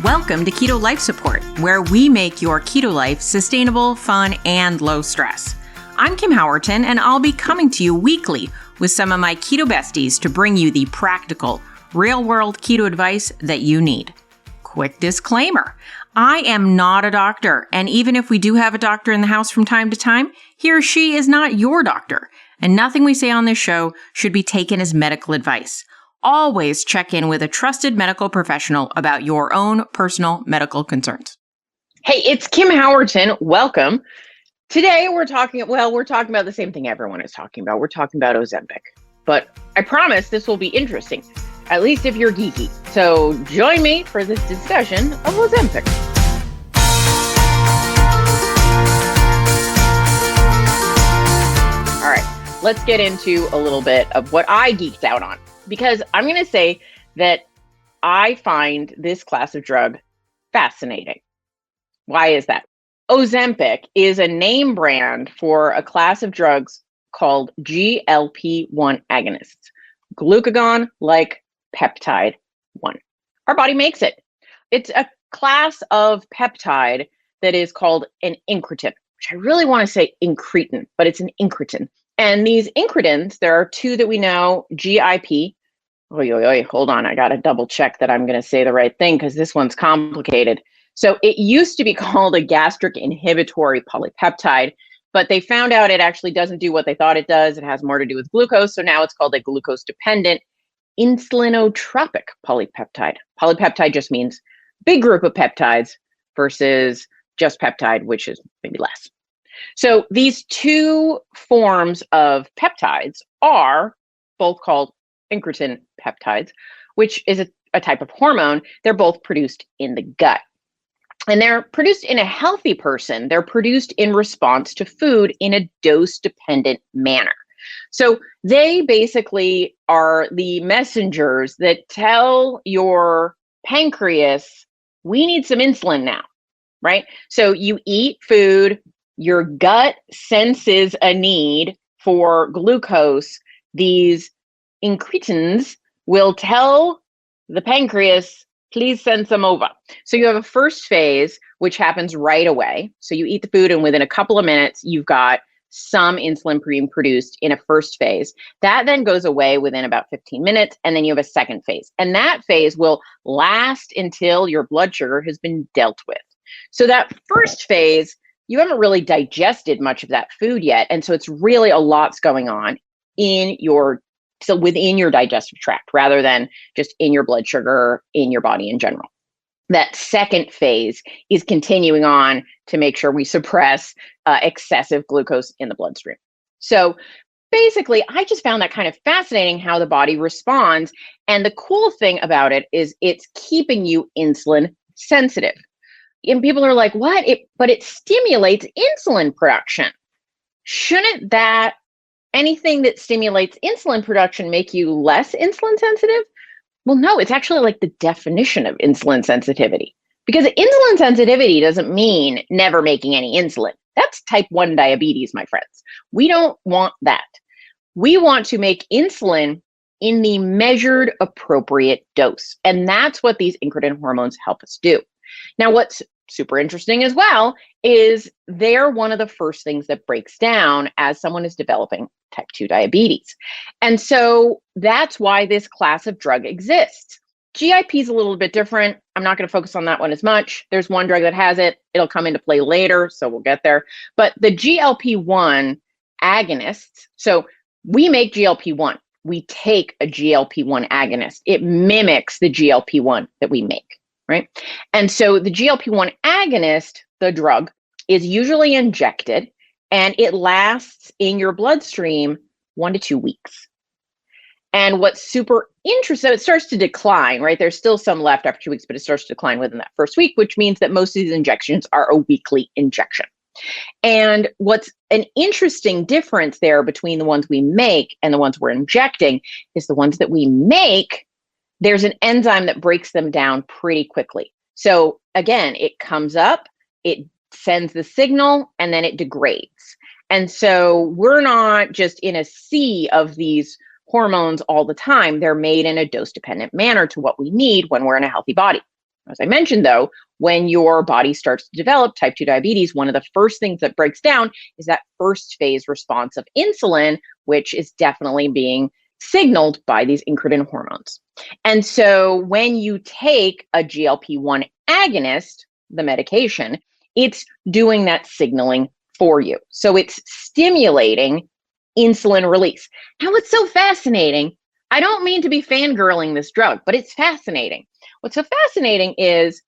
Welcome to Keto Life Support, where we make your keto life sustainable, fun, and low stress. I'm Kim Howerton, and I'll be coming to you weekly with some of my keto besties to bring you the practical, real-world keto advice that you need. Quick disclaimer, I am not a doctor, and even if we do have a doctor in the house from time to time, he or she is not your doctor, and nothing we say on this show should be taken as medical advice. Always check in with a trusted medical professional about your own personal medical concerns. Hey, it's Kim Howerton. Welcome. Today we're talking about the same thing everyone is talking about. We're talking about Ozempic. But I promise this will be interesting, at least if you're geeky. So join me for this discussion of Ozempic. All right, let's get into a little bit of what I geeked out on. Because I'm going to say that I find this class of drug fascinating. Why is that? Ozempic is a name brand for a class of drugs called GLP-1 agonists, glucagon-like peptide 1. Our body makes it. It's a class of peptide that is called an incretin, which I really want to say incretin, but it's an incretin. And these incretins, there are two that we know, GIP. Hold on. I got to double check that I'm going to say the right thing because this one's complicated. So it used to be called a gastric inhibitory polypeptide, but they found out it actually doesn't do what they thought it does. It has more to do with glucose. So now it's called a glucose-dependent insulinotropic polypeptide. Polypeptide just means big group of peptides versus just peptide, which is maybe less. So these two forms of peptides are both called incretin peptides, which is a type of hormone. They're both produced in the gut. And they're produced in a healthy person. They're produced in response to food in a dose-dependent manner. So they basically are the messengers that tell your pancreas, we need some insulin now, right? So you eat food, your gut senses a need for glucose. These incretins will tell the pancreas, please send some over. So you have a first phase, which happens right away. So you eat the food and within a couple of minutes, you've got some insulin being produced in a first phase. That then goes away within about 15 minutes. And then you have a second phase. And that phase will last until your blood sugar has been dealt with. So that first phase, you haven't really digested much of that food yet. And so it's really a lot's going on within your digestive tract rather than just in your blood sugar, in your body in general. That second phase is continuing on to make sure we suppress excessive glucose in the bloodstream. So basically, I just found that kind of fascinating how the body responds. And the cool thing about it is it's keeping you insulin sensitive. And people are like, what? But it stimulates insulin production. Shouldn't anything that stimulates insulin production make you less insulin sensitive? Well, no, it's actually like the definition of insulin sensitivity. Because insulin sensitivity doesn't mean never making any insulin. That's type 1 diabetes, my friends. We don't want that. We want to make insulin in the measured appropriate dose. And that's what these incretin hormones help us do. Now, what's super interesting as well is they're one of the first things that breaks down as someone is developing type 2 diabetes. And so that's why this class of drug exists. GIP is a little bit different. I'm not going to focus on that one as much. There's one drug that has it. It'll come into play later, so we'll get there. But the GLP-1 agonists, so we make GLP-1. We take a GLP-1 agonist. It mimics the GLP-1 that we make. Right? And so the GLP-1 agonist, the drug, is usually injected and it lasts in your bloodstream 1 to 2 weeks. And what's super interesting, it starts to decline, right? There's still some left after 2 weeks, but it starts to decline within that first week, which means that most of these injections are a weekly injection. And what's an interesting difference there between the ones we make and the ones we're injecting is the ones that we make, there's an enzyme that breaks them down pretty quickly. So again, it comes up, it sends the signal, and then it degrades. And so we're not just in a sea of these hormones all the time. They're made in a dose-dependent manner to what we need when we're in a healthy body. As I mentioned, though, when your body starts to develop type 2 diabetes, one of the first things that breaks down is that first phase response of insulin, which is definitely being signaled by these incretin hormones. And so when you take a GLP-1 agonist, the medication, it's doing that signaling for you. So it's stimulating insulin release. Now, what's so fascinating, I don't mean to be fangirling this drug, but it's fascinating. What's so fascinating is,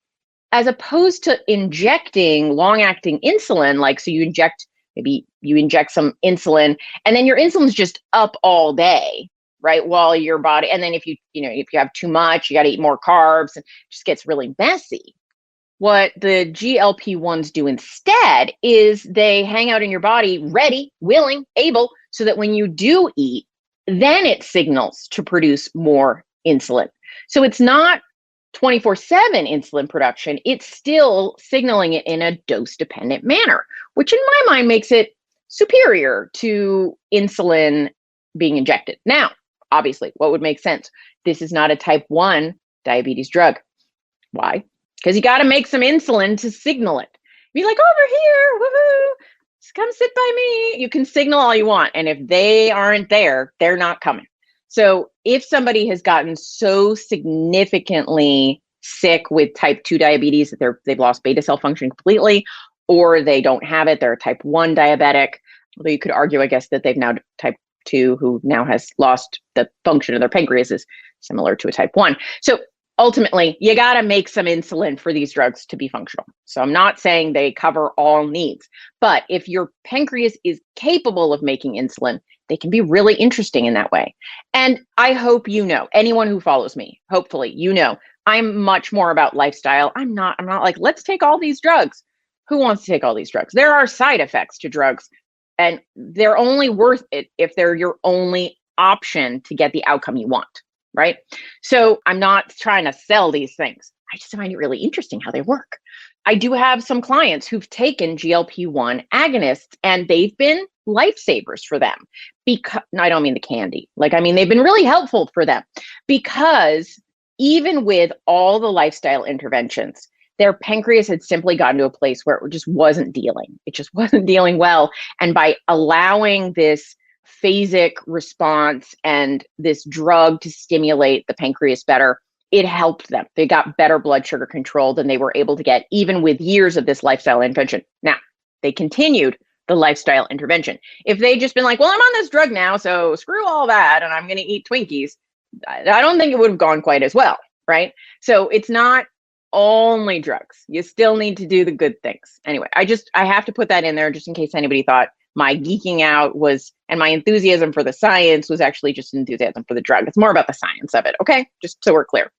as opposed to injecting long-acting insulin, like, so maybe you inject some insulin and then your insulin's just up all day, right? While your body, and then if you have too much, you got to eat more carbs, and it just gets really messy. What the GLP-1s do instead is they hang out in your body ready, willing, able, so that when you do eat, then it signals to produce more insulin. So it's not 24/7 insulin production, it's still signaling it in a dose-dependent manner, which in my mind makes it superior to insulin being injected. Now, obviously, what would make sense? This is not a type 1 diabetes drug. Why? Because you got to make some insulin to signal it. Be like, over here, woohoo, just come sit by me. You can signal all you want. And if they aren't there, they're not coming. So if somebody has gotten so significantly sick with type 2 diabetes that they've lost beta cell function completely, or they don't have it, they're a type 1 diabetic, although you could argue, I guess, that they've now type 2 who now has lost the function of their pancreas is similar to a type 1. So ultimately, you got to make some insulin for these drugs to be functional. So I'm not saying they cover all needs, but if your pancreas is capable of making insulin, they can be really interesting in that way. And I hope anyone who follows me, hopefully, I'm much more about lifestyle. I'm not like, let's take all these drugs. Who wants to take all these drugs? There are side effects to drugs, and they're only worth it if they're your only option to get the outcome you want. Right? So I'm not trying to sell these things. I just find it really interesting how they work. I do have some clients who've taken GLP-1 agonists, and they've been lifesavers for them. Because, no, I don't mean the candy. They've been really helpful for them, because even with all the lifestyle interventions, their pancreas had simply gotten to a place where it just wasn't dealing. It just wasn't dealing well. And by allowing this phasic response and this drug to stimulate the pancreas better, it helped them. They got better blood sugar control than they were able to get even with years of this lifestyle intervention. Now, they continued the lifestyle intervention. If they'd just been like, well, I'm on this drug now, so screw all that, and I'm going to eat Twinkies, I don't think it would have gone quite as well, right? So it's not only drugs. You still need to do the good things. Anyway, I have to put that in there just in case anybody thought my geeking out and my enthusiasm for the science was actually just enthusiasm for the drug. It's more about the science of it, okay? Just so we're clear.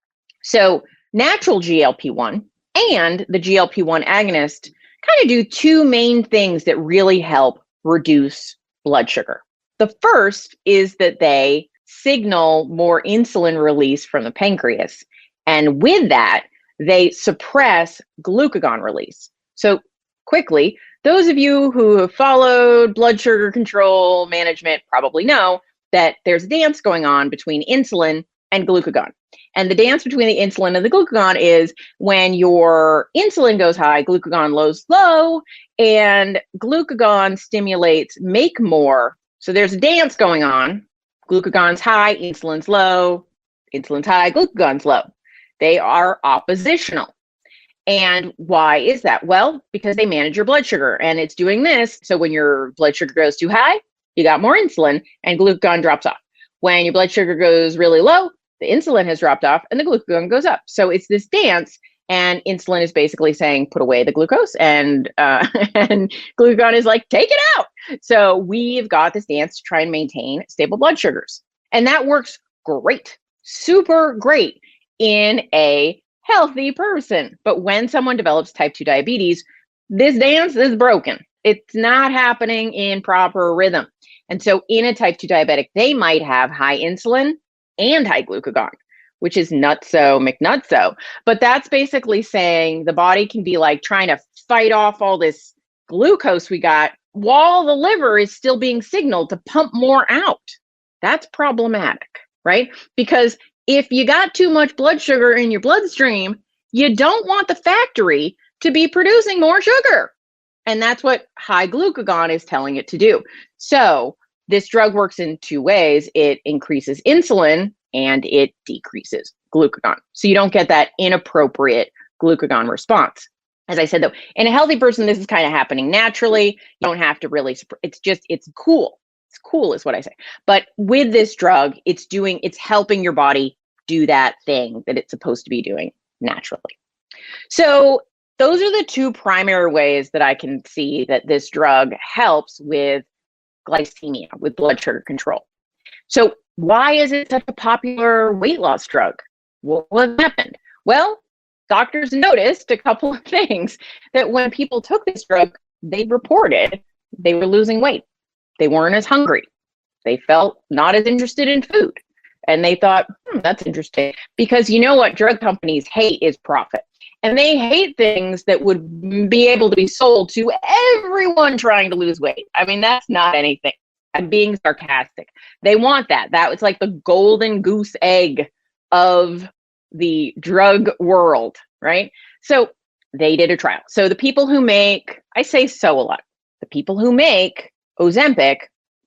So natural GLP-1 and the GLP-1 agonist kind of do two main things that really help reduce blood sugar. The first is that they signal more insulin release from the pancreas. And with that, they suppress glucagon release. So quickly, those of you who have followed blood sugar control management probably know that there's a dance going on between insulin and glucagon. And the dance between the insulin and the glucagon is when your insulin goes high, glucagon goes low, and glucagon stimulates make more. So there's a dance going on. Glucagon's high, insulin's low, insulin's high, glucagon's low. They are oppositional. And why is that? Well, because they manage your blood sugar, and it's doing this. So when your blood sugar goes too high, you got more insulin and glucagon drops off. When your blood sugar goes really low, the insulin has dropped off and the glucagon goes up. So it's this dance, and insulin is basically saying, put away the glucose, and glucagon is like, take it out. So we've got this dance to try and maintain stable blood sugars. And that works great, super great in a healthy person. But when someone develops type 2 diabetes, this dance is broken. It's not happening in proper rhythm. And so in a type 2 diabetic, they might have high insulin and high glucagon, which is nutso McNutso. But that's basically saying the body can be like trying to fight off all this glucose we got while the liver is still being signaled to pump more out. That's problematic, right? Because if you got too much blood sugar in your bloodstream, You don't want the factory to be producing more sugar. And that's what high glucagon is telling it to do. So this drug works in two ways. It increases insulin and it decreases glucagon. So you don't get that inappropriate glucagon response. As I said, though, in a healthy person, this is kind of happening naturally. You don't have to really, it's cool. It's cool is what I say. But with this drug, it's helping your body do that thing that it's supposed to be doing naturally. So those are the two primary ways that I can see that this drug helps with glycemia, with blood sugar control. So why is it such a popular weight loss drug? What happened? Well, doctors noticed a couple of things, that when people took this drug, they reported they were losing weight. They weren't as hungry. They felt not as interested in food. And they thought, that's interesting. Because you know what drug companies hate is profit. And they hate things that would be able to be sold to everyone trying to lose weight. I mean, that's not anything. I'm being sarcastic. They want that. That was like the golden goose egg of the drug world, right? So they did a trial. So the people who make, I say so a lot, the people who make Ozempic,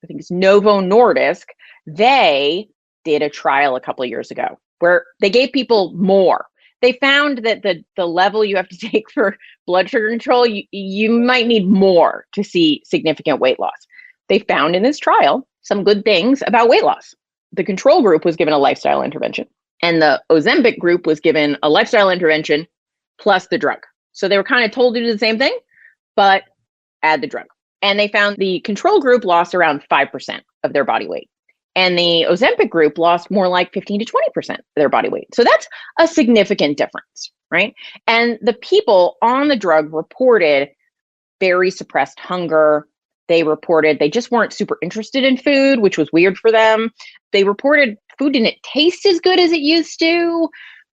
I think it's Novo Nordisk, they did a trial a couple of years ago where they gave people more. They found that the level you have to take for blood sugar control, you might need more to see significant weight loss. They found in this trial some good things about weight loss. The control group was given a lifestyle intervention, and the Ozempic group was given a lifestyle intervention plus the drug. So they were kind of told to do the same thing, but add the drug. And they found the control group lost around 5% of their body weight. And the Ozempic group lost more like 15 to 20% of their body weight. So that's a significant difference, right? And the people on the drug reported very suppressed hunger. They reported they just weren't super interested in food, which was weird for them. They reported food didn't taste as good as it used to.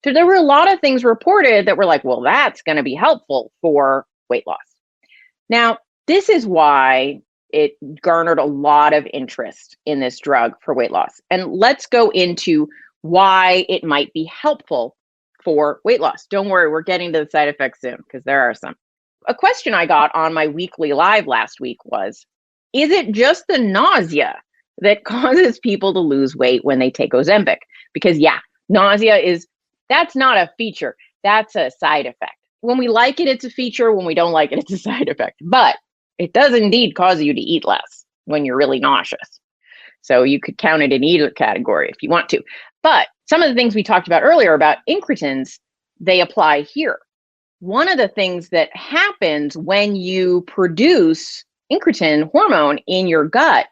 So there were a lot of things reported that were like, well, that's going to be helpful for weight loss. Now, this is why it garnered a lot of interest in this drug for weight loss. And let's go into why it might be helpful for weight loss. Don't worry, we're getting to the side effects soon because there are some. A question I got on my weekly live last week was, is it just the nausea that causes people to lose weight when they take Ozempic? Because nausea that's not a feature, that's a side effect. When we like it, it's a feature. When we don't like it, it's a side effect. But it does indeed cause you to eat less when you're really nauseous. So you could count it in either category if you want to. But some of the things we talked about earlier about incretins, they apply here. One of the things that happens when you produce incretin hormone in your gut,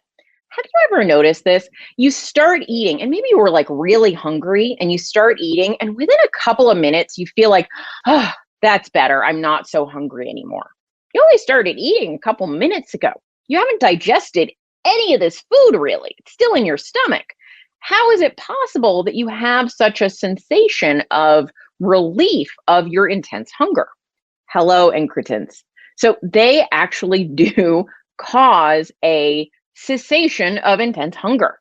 have you ever noticed this? You start eating, and maybe you were like really hungry, and you start eating, and within a couple of minutes, you feel like, oh, that's better. I'm not so hungry anymore. You only started eating a couple minutes ago. You haven't digested any of this food, really. It's still in your stomach. How is it possible that you have such a sensation of relief of your intense hunger? Hello, incretins. So they actually do cause a cessation of intense hunger.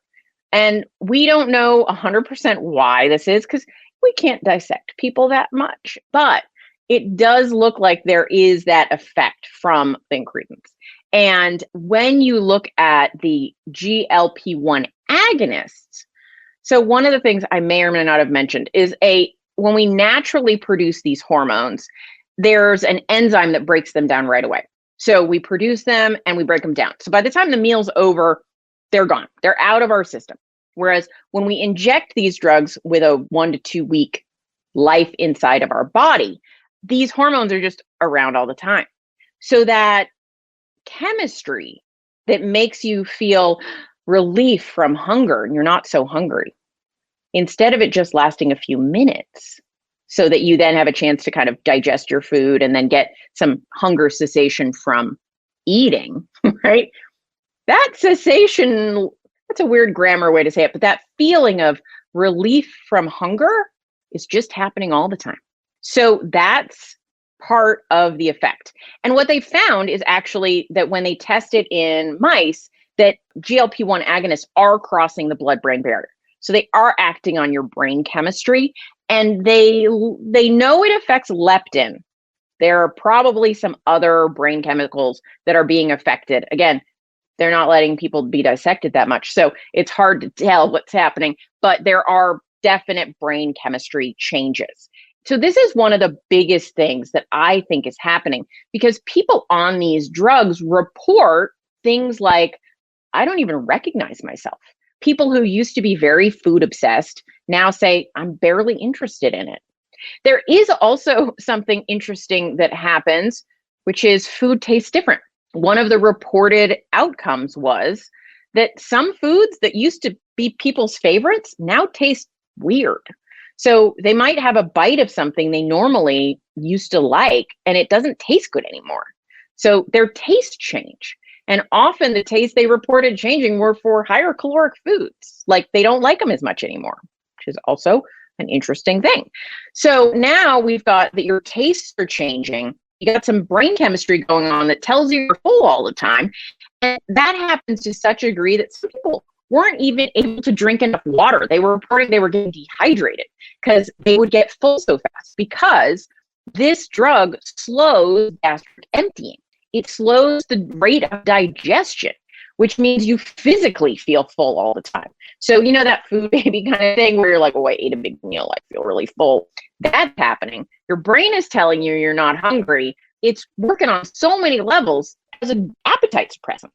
And we don't know 100% why this is because we can't dissect people that much. But it does look like there is that effect from the incretins. And when you look at the GLP-1 agonists, so one of the things I may or may not have mentioned is when we naturally produce these hormones, there's an enzyme that breaks them down right away. So we produce them and we break them down. So by the time the meal's over, they're gone. They're out of our system. Whereas when we inject these drugs with a 1 to 2 week life inside of our body, these hormones are just around all the time. So that chemistry that makes you feel relief from hunger and you're not so hungry, instead of it just lasting a few minutes so that you then have a chance to kind of digest your food and then get some hunger cessation from eating, right? That cessation, that's a weird grammar way to say it, but that feeling of relief from hunger is just happening all the time. So that's part of the effect. And what they found is actually that when they tested in mice, that GLP-1 agonists are crossing the blood-brain barrier. So they are acting on your brain chemistry And they know it affects leptin. There are probably some other brain chemicals that are being affected. Again, they're not letting people be dissected that much, so it's hard to tell what's happening, but there are definite brain chemistry changes. So this is one of the biggest things that I think is happening, because people on these drugs report things like, I don't even recognize myself. People who used to be very food obsessed now say, I'm barely interested in it. There is also something interesting that happens, which is food tastes different. One of the reported outcomes was that some foods that used to be people's favorites now taste weird. So they might have a bite of something they normally used to like, and it doesn't taste good anymore. So their tastes change. And often the tastes they reported changing were for higher caloric foods. Like they don't like them as much anymore, which is also an interesting thing. So now we've got that your tastes are changing. You got some brain chemistry going on that tells you you're full all the time. And that happens to such a degree that some people weren't even able to drink enough water. They were reporting they were getting dehydrated because they would get full so fast, because this drug slows gastric emptying. It slows the rate of digestion, which means you physically feel full all the time. So, you know, that food baby kind of thing where you're like, oh, I ate a big meal, I feel really full. That's happening. Your brain is telling you you're not hungry. It's working on so many levels as an appetite suppressant.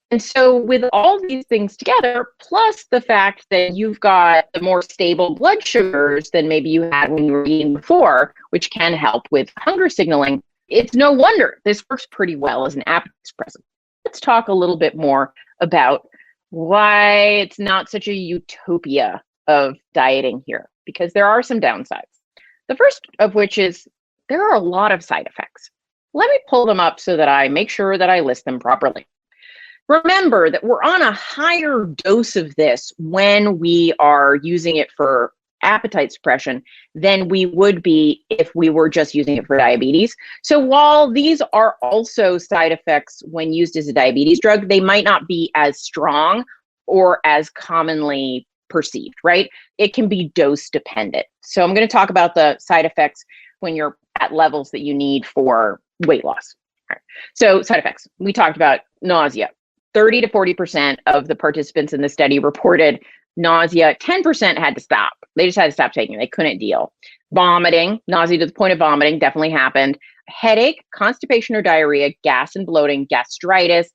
And so with all these things together, plus the fact that you've got the more stable blood sugars than maybe you had when you were eating before, which can help with hunger signaling, it's no wonder this works pretty well as an appetite suppressant. Let's talk a little bit more about why it's not such a utopia of dieting here, because there are some downsides. The first of which is there are a lot of side effects. Let me pull them up so that I make sure that I list them properly. Remember that we're on a higher dose of this when we are using it for appetite suppression than we would be if we were just using it for diabetes. So while these are also side effects when used as a diabetes drug, they might not be as strong or as commonly perceived, right? It can be dose dependent. So I'm going to talk about the side effects when you're at levels that you need for weight loss. All right. So side effects, we talked about nausea. 30 to 40% of the participants in the study reported nausea. 10% had to stop. They just had to stop taking it. They couldn't deal. Vomiting, nausea to the point of vomiting definitely happened. Headache, constipation or diarrhea, gas and bloating, gastritis,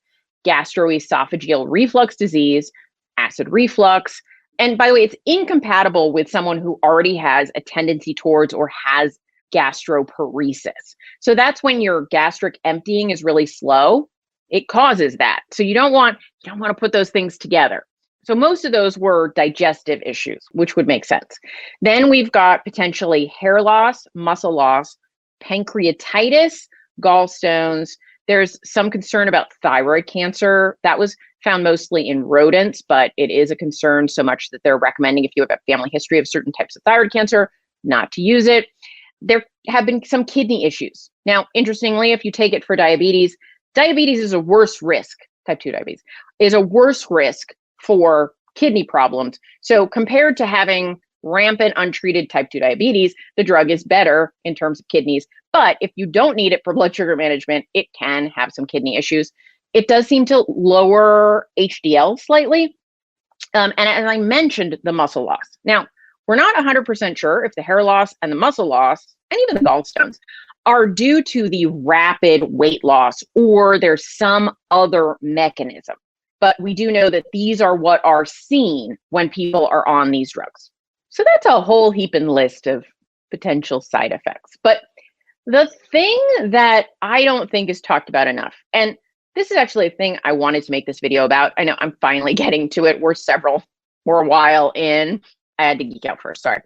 gastroesophageal reflux disease, acid reflux. And by the way, it's incompatible with someone who already has a tendency towards or has gastroparesis. So that's when your gastric emptying is really slow. It causes that. So you don't want to put those things together. So most of those were digestive issues, which would make sense. Then we've got potentially hair loss, muscle loss, pancreatitis, gallstones. There's some concern about thyroid cancer. That was found mostly in rodents, but it is a concern so much that they're recommending, if you have a family history of certain types of thyroid cancer, not to use it. There have been some kidney issues. Now, interestingly, if you take it for diabetes is a worse risk, type 2 diabetes, is a worse risk for kidney problems. So compared to having rampant untreated type 2 diabetes, the drug is better in terms of kidneys. But if you don't need it for blood sugar management, it can have some kidney issues. It does seem to lower HDL slightly. And as I mentioned, the muscle loss. Now, we're not 100% sure if the hair loss and the muscle loss, and even the gallstones, are due to the rapid weight loss or there's some other mechanism. But we do know that these are what are seen when people are on these drugs. So that's a whole heaping list of potential side effects. But the thing that I don't think is talked about enough, and this is actually a thing I wanted to make this video about. I know I'm finally getting to it. We're a while in. I had to geek out first, sorry.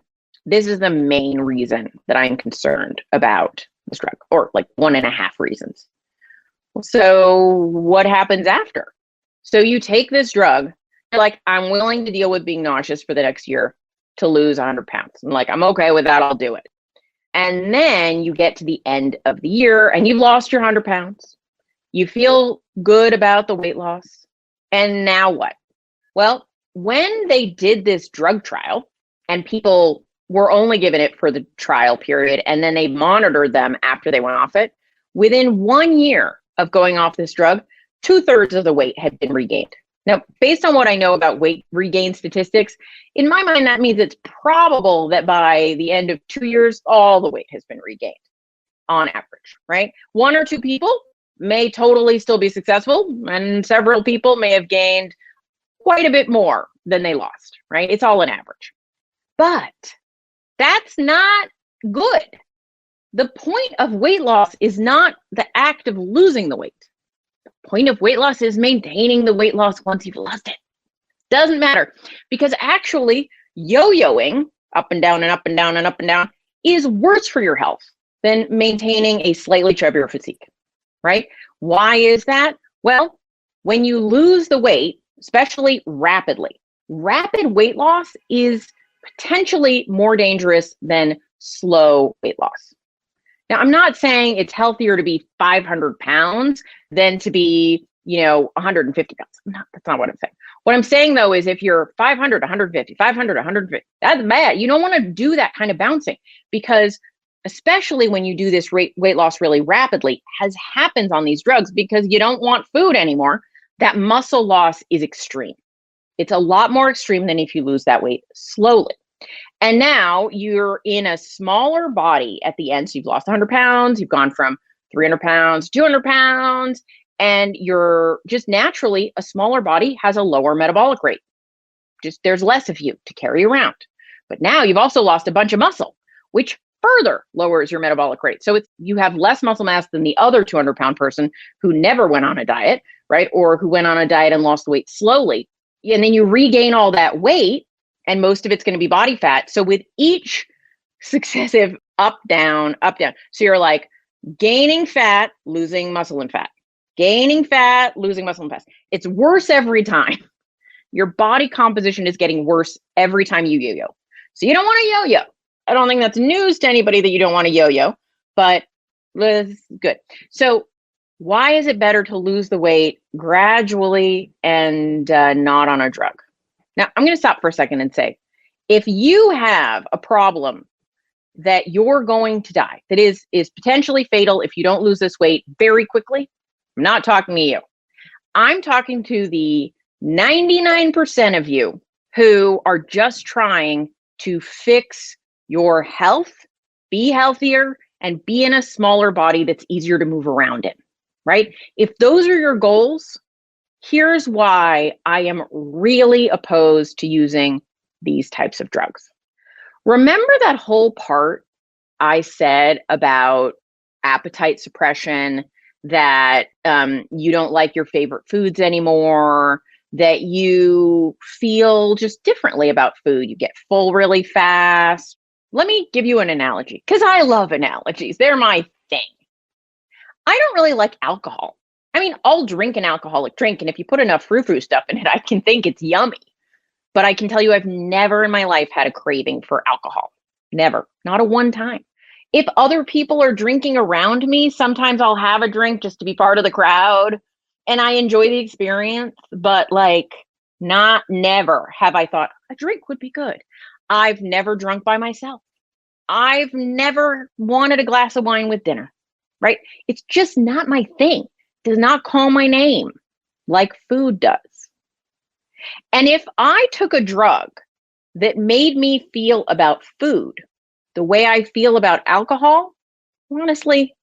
This is the main reason that I'm concerned about this drug, or like 1.5 reasons. So what happens after? So you take this drug, you're like, I'm willing to deal with being nauseous for the next year to lose 100 pounds. I'm like, I'm okay with that, I'll do it. And then you get to the end of the year and you've lost your 100 pounds. You feel good about the weight loss. And now what? Well, when they did this drug trial and people were only given it for the trial period, and then they monitored them after they went off it. Within 1 year of going off this drug, 2/3 of the weight had been regained. Now, based on what I know about weight regain statistics, in my mind, that means it's probable that by the end of 2 years, all the weight has been regained on average, right? 1 or 2 people may totally still be successful, and several people may have gained quite a bit more than they lost, right? It's all an average. But that's not good. The point of weight loss is not the act of losing the weight. The point of weight loss is maintaining the weight loss once you've lost it. Doesn't matter, because actually yo-yoing up and down and up and down and up and down is worse for your health than maintaining a slightly chubbier physique, right? Why is that? Well, when you lose the weight, especially rapidly, rapid weight loss is potentially more dangerous than slow weight loss. Now, I'm not saying it's healthier to be 500 pounds than to be, 150 pounds. That's not what I'm saying. What I'm saying, though, is if you're 500, 150, 500, 150, that's bad. You don't want to do that kind of bouncing, because especially when you do this weight loss really rapidly, as happens on these drugs, because you don't want food anymore, that muscle loss is extreme. It's a lot more extreme than if you lose that weight slowly. And now you're in a smaller body at the end. So you've lost 100 pounds, you've gone from 300 pounds, 200 pounds, and you're just naturally, a smaller body has a lower metabolic rate. Just there's less of you to carry around. But now you've also lost a bunch of muscle, which further lowers your metabolic rate. So you have less muscle mass than the other 200-pound person who never went on a diet, right? Or who went on a diet and lost weight slowly. And then you regain all that weight, and most of it's going to be body fat. So with each successive up, down, so you're like gaining fat, losing muscle and fat, gaining fat, losing muscle and fat. It's worse every time. Your body composition is getting worse every time you yo-yo. So you don't want to yo-yo. I don't think that's news to anybody that you don't want to yo-yo, but it's good. So why is it better to lose the weight gradually and not on a drug? Now, I'm going to stop for a second and say, if you have a problem that you're going to die, that is potentially fatal if you don't lose this weight very quickly, I'm not talking to you. I'm talking to the 99% of you who are just trying to fix your health, be healthier, and be in a smaller body that's easier to move around in, right? If those are your goals, here's why I am really opposed to using these types of drugs. Remember that whole part I said about appetite suppression, that you don't like your favorite foods anymore, that you feel just differently about food, you get full really fast. Let me give you an analogy, because I love analogies. They're my thing. I don't really like alcohol. I mean, I'll drink an alcoholic drink, and if you put enough frou-frou stuff in it, I can think it's yummy. But I can tell you I've never in my life had a craving for alcohol. Never. Not a one time. If other people are drinking around me, sometimes I'll have a drink just to be part of the crowd, and I enjoy the experience, but never have I thought a drink would be good. I've never drunk by myself. I've never wanted a glass of wine with dinner, right? It's just not my thing. Does not call my name like food does. And if I took a drug that made me feel about food the way I feel about alcohol, honestly,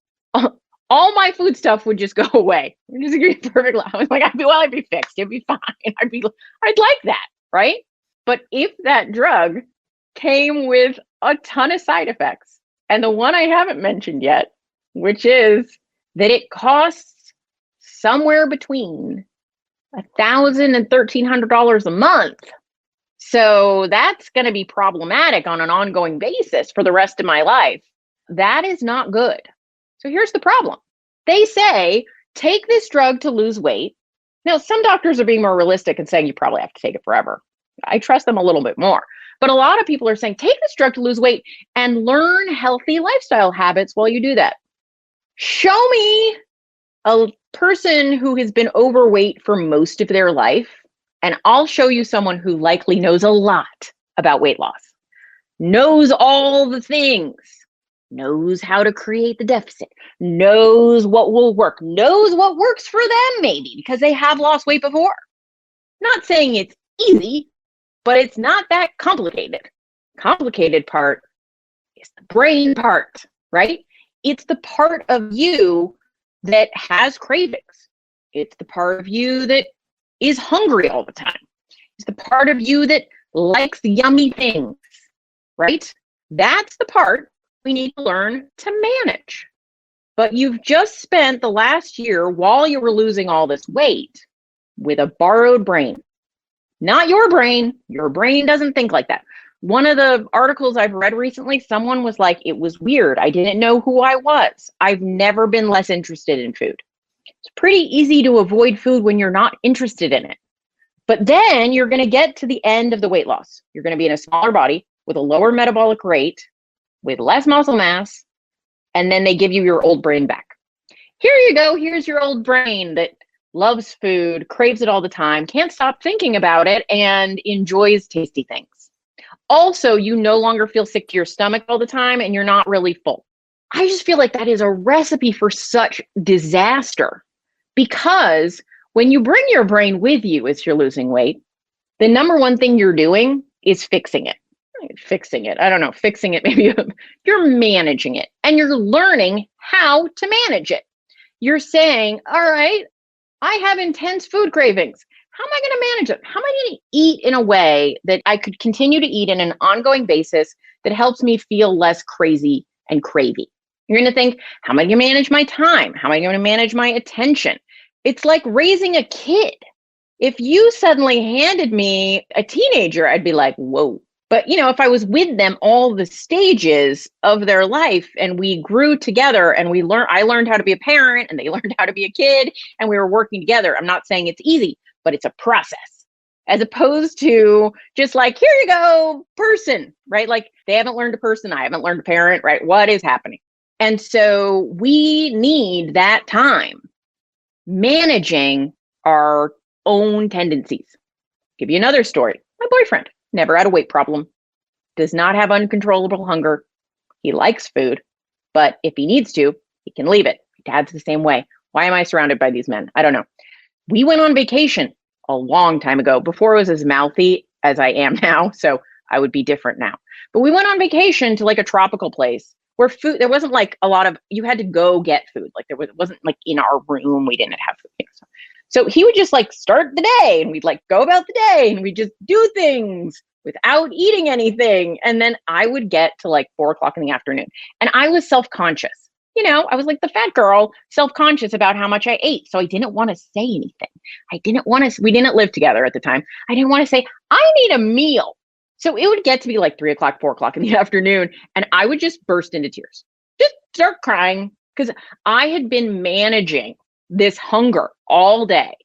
all my food stuff would just go away. Just agree perfectly. I was like, I'd be fixed. It'd be fine. I'd like that, right? But if that drug came with a ton of side effects, and the one I haven't mentioned yet, which is that it costs somewhere between $1,000 and $1,300 a month. So that's going to be problematic on an ongoing basis for the rest of my life. That is not good. So here's the problem. They say, take this drug to lose weight. Now, some doctors are being more realistic and saying you probably have to take it forever. I trust them a little bit more. But a lot of people are saying, take this drug to lose weight and learn healthy lifestyle habits while you do that. Show me a person who has been overweight for most of their life, and I'll show you someone who likely knows a lot about weight loss. knows all the things, knows how to create the deficit, knows what will work, knows what works for them maybe because they have lost weight before. Not saying it's easy, but it's not that complicated. Complicated part is the brain part, right? It's the part of you that has cravings. It's the part of you that is hungry all the time. It's the part of you that likes yummy things, right? That's the part we need to learn to manage. But you've just spent the last year while you were losing all this weight with a borrowed brain. Not your brain. Your brain doesn't think like that. One of the articles I've read recently, someone was like, it was weird. I didn't know who I was. I've never been less interested in food. It's pretty easy to avoid food when you're not interested in it. But then you're going to get to the end of the weight loss. You're going to be in a smaller body with a lower metabolic rate, with less muscle mass, and then they give you your old brain back. Here you go. Here's your old brain that loves food, craves it all the time, can't stop thinking about it, and enjoys tasty things. Also, you no longer feel sick to your stomach all the time, and you're not really full. I just feel like that is a recipe for such disaster, because when you bring your brain with you as you're losing weight, the number one thing you're doing is fixing it. Fixing it. I don't know. Fixing it. Maybe you're managing it, and you're learning how to manage it. You're saying, all right, I have intense food cravings. How am I going to manage it? How am I going to eat in a way that I could continue to eat in an ongoing basis that helps me feel less crazy and cravey? You're going to think, how am I going to manage my time? How am I going to manage my attention? It's like raising a kid. If you suddenly handed me a teenager, I'd be like, whoa. But, if I was with them all the stages of their life and we grew together and I learned how to be a parent and they learned how to be a kid and we were working together. I'm not saying it's easy, but it's a process, as opposed to just like, here you go, person, right? Like they haven't learned a person. I haven't learned a parent, right? What is happening? And so we need that time managing our own tendencies. Give you another story. My boyfriend never had a weight problem, does not have uncontrollable hunger. He likes food, but if he needs to, he can leave it. Dad's the same way. Why am I surrounded by these men? I don't know. We went on vacation a long time ago, before I was as mouthy as I am now, so I would be different now. But we went on vacation to like a tropical place where food, there wasn't like a lot of, you had to go get food. Like it wasn't like in our room, we didn't have food. So he would just like start the day and we'd like go about the day and we'd just do things without eating anything. And then I would get to like 4:00 in the afternoon and I was self-conscious. I was like the fat girl, self-conscious about how much I ate. So I didn't want to say anything. We didn't live together at the time. I didn't want to say, I need a meal. So it would get to be like 3:00, 4:00 in the afternoon. And I would just burst into tears, just start crying because I had been managing this hunger all day.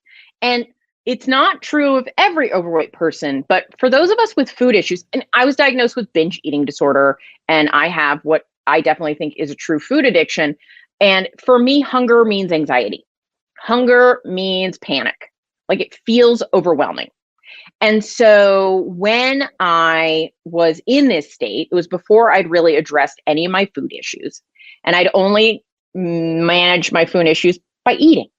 And it's not true of every overweight person, but for those of us with food issues, and I was diagnosed with binge eating disorder, and I have what I definitely think is a true food addiction. And for me, hunger means anxiety. Hunger means panic. Like it feels overwhelming. And so when I was in this state, it was before I'd really addressed any of my food issues. And I'd only managed my food issues by eating.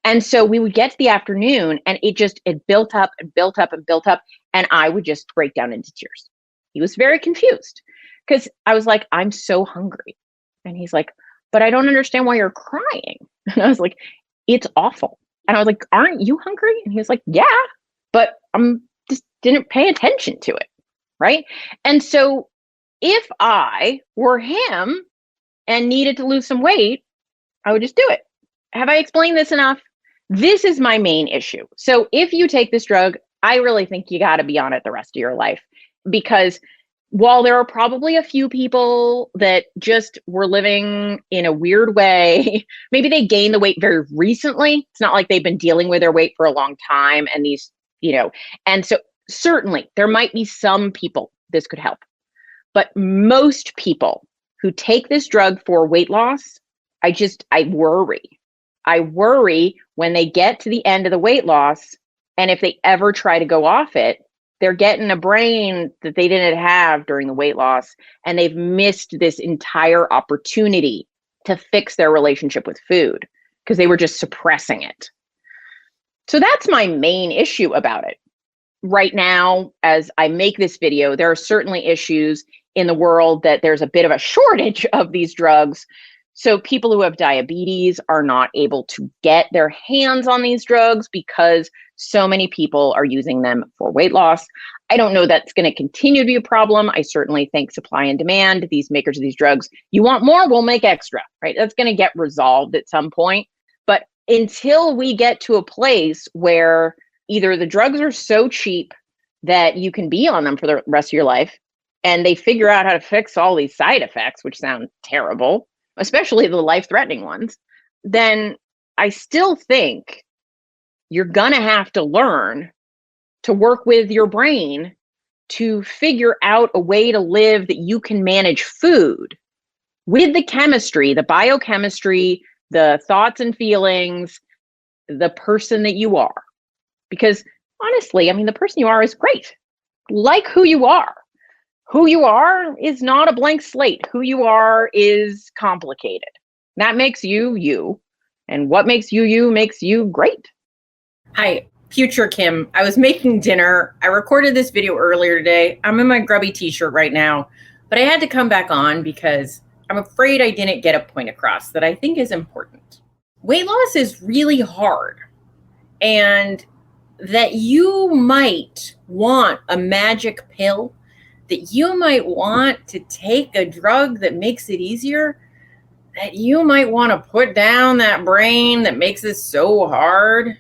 And so we would get to the afternoon and it built up and built up and built up. And I would just break down into tears. He was very confused because I was like, I'm so hungry. And he's like, but I don't understand why you're crying. And I was like, it's awful. And I was like, aren't you hungry? And he was like, yeah, but I'm just didn't pay attention to it. Right. And so if I were him and needed to lose some weight, I would just do it. Have I explained this enough? This is my main issue. So if you take this drug, I really think you got to be on it the rest of your life, because while there are probably a few people that just were living in a weird way, maybe they gained the weight very recently. It's not like they've been dealing with their weight for a long time. And and so certainly there might be some people this could help, but most people who take this drug for weight loss, I worry. I worry when they get to the end of the weight loss, and if they ever try to go off it, They're getting a brain that they didn't have during the weight loss, and they've missed this entire opportunity to fix their relationship with food because they were just suppressing it. So that's my main issue about it. Right now, as I make this video, there are certainly issues in the world that there's a bit of a shortage of these drugs. So people who have diabetes are not able to get their hands on these drugs because so many people are using them for weight loss. I don't know that's going to continue to be a problem. I certainly think supply and demand, these makers of these drugs, you want more, we'll make extra, right? That's going to get resolved at some point. But until we get to a place where either the drugs are so cheap that you can be on them for the rest of your life, and they figure out how to fix all these side effects, which sound terrible, especially the life-threatening ones, then I still think you're going to have to learn to work with your brain to figure out a way to live that you can manage food with the chemistry, the biochemistry, the thoughts and feelings, the person that you are. Because honestly, I mean, the person you are is great. Like who you are. Who you are is not a blank slate. Who you are is complicated. That makes you, you. And what makes you makes you great. Hi, future Kim. I was making dinner. I recorded this video earlier today. I'm in my grubby t-shirt right now, but I had to come back on because I'm afraid I didn't get a point across that I think is important. Weight loss is really hard, and that you might want a magic pill, that you might want to take a drug that makes it easier, that you might want to put down that brain that makes this so hard.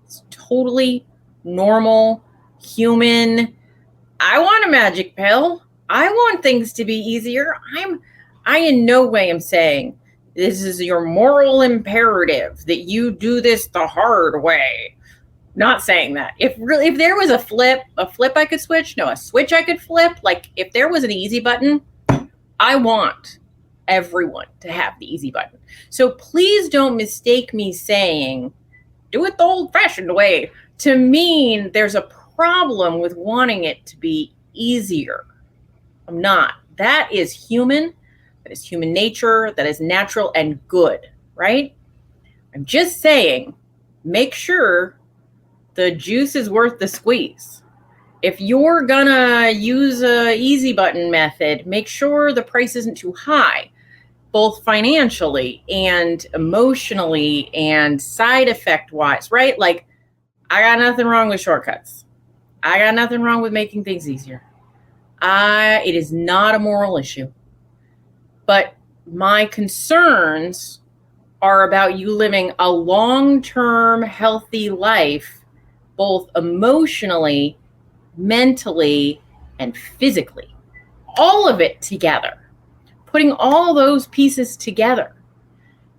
It's totally normal, human. I want a magic pill. I want things to be easier. I in no way am saying this is your moral imperative that you do this the hard way. Not saying that. If there was a flip I could switch, no, a switch I could flip, like if there was an easy button, I want everyone to have the easy button. So please don't mistake me saying, do it the old-fashioned way, to mean there's a problem with wanting it to be easier. I'm not. That is human. That is human nature. That is natural and good, right? I'm just saying, make sure the juice is worth the squeeze. If you're gonna use a easy button method, make sure the price isn't too high, both financially and emotionally and side effect wise, right? Like, I got nothing wrong with shortcuts. I got nothing wrong with making things easier. It is not a moral issue. But my concerns are about you living a long-term healthy life, both emotionally, mentally, and physically. All of it together. Putting all those pieces together.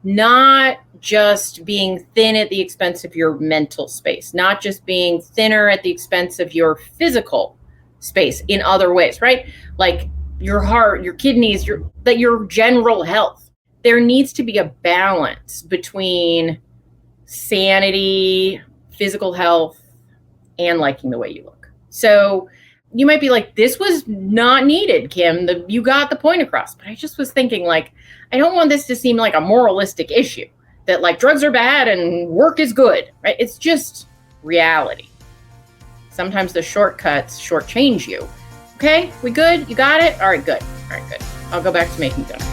Not just being thin at the expense of your mental space. Not just being thinner at the expense of your physical space in other ways, right? Like your heart, your kidneys, your general health. There needs to be a balance between sanity, physical health, and liking the way you look. So you might be like, this was not needed, Kim. You got the point across. But I just was thinking, like, I don't want this to seem like a moralistic issue, that like drugs are bad and work is good, right? It's just reality. Sometimes the shortcuts shortchange you. Okay, we good? You got it? All right, good. All right, good. I'll go back to making dinner.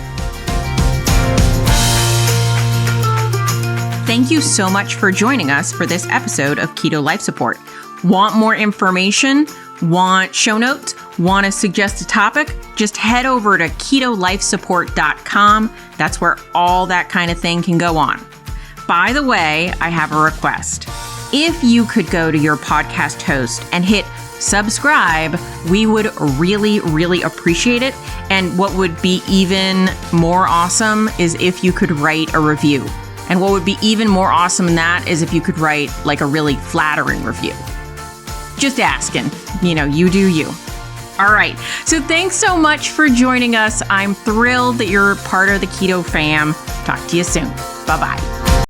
Thank you so much for joining us for this episode of Keto Life Support. Want more information? Want show notes? Want to suggest a topic? Just head over to ketolifesupport.com. That's where all that kind of thing can go on. By the way, I have a request. If you could go to your podcast host and hit subscribe, we would really, really appreciate it. And what would be even more awesome is if you could write a review. And what would be even more awesome than that is if you could write like a really flattering review. Just asking, you do you. All right. So thanks so much for joining us. I'm thrilled that you're part of the Keto fam. Talk to you soon. Bye-bye.